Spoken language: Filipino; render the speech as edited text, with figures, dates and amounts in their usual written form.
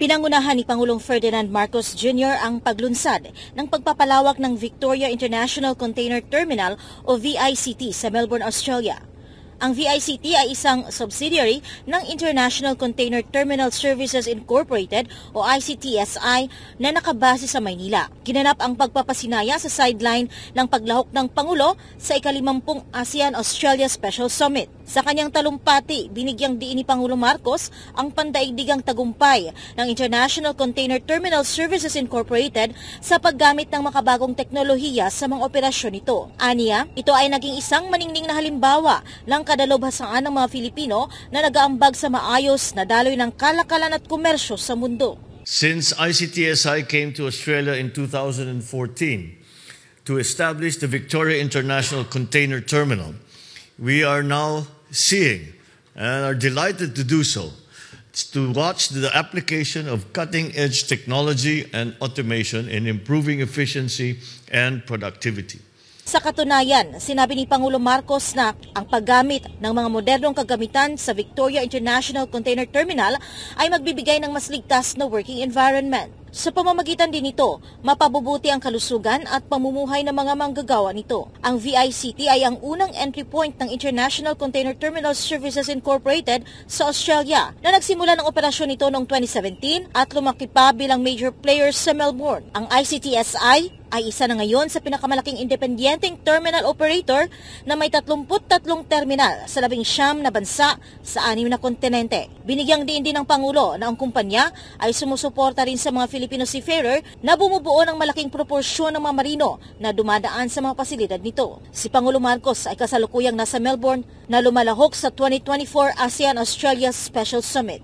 Pinangunahan ni Pangulong Ferdinand Marcos Jr. ang paglunsad ng pagpapalawak ng Victoria International Container Terminal o VICT sa Melbourne, Australia. Ang VICT ay isang subsidiary ng International Container Terminal Services Incorporated o ICTSI na nakabase sa Maynila. Ginanap ang pagpapasinaya sa sideline ng paglahok ng Pangulo sa ika-50 ASEAN-Australia Special Summit. Sa kanyang talumpati, binigyang diin ni Pangulong Marcos ang pandaigdigang tagumpay ng International Container Terminal Services Incorporated sa paggamit ng makabagong teknolohiya sa mga operasyon nito. Aniya, ito ay naging isang maningning na halimbawa ng kadalubhasaan ng mga Filipino na nag-aambag sa maayos na daloy ng kalakalan at komersyo sa mundo. Since ICTSI came to Australia in 2014 to establish the Victoria International Container Terminal, we are now seeing and are delighted to do so, to watch the application of cutting-edge technology and automation in improving efficiency and productivity. Sa katunayan, sinabi ni Pangulong Marcos na ang paggamit ng mga modernong kagamitan sa Victoria International Container Terminal ay magbibigay ng mas ligtas na working environment. Sa pamamagitan din nito, mapabubuti ang kalusugan at pamumuhay ng mga manggagawa nito. Ang VICT ay ang unang entry point ng International Container Terminal Services Incorporated sa Australia na nagsimula ng operasyon nito noong 2017 at lumaki pa bilang major player sa Melbourne. Ang ICTSI ay isa na ngayon sa pinakamalaking independenteng terminal operator na may 33 terminal sa 19 na bansa sa 6 na kontinente. Binigyang diin din ng Pangulo na ang kumpanya ay sumusuporta rin sa mga Filipino seafarer na bumubuo ng malaking proporsyon ng mga marino na dumadaan sa mga pasilidad nito. Si Pangulo Marcos ay kasalukuyang nasa Melbourne na lumalahok sa 2024 ASEAN-Australia Special Summit.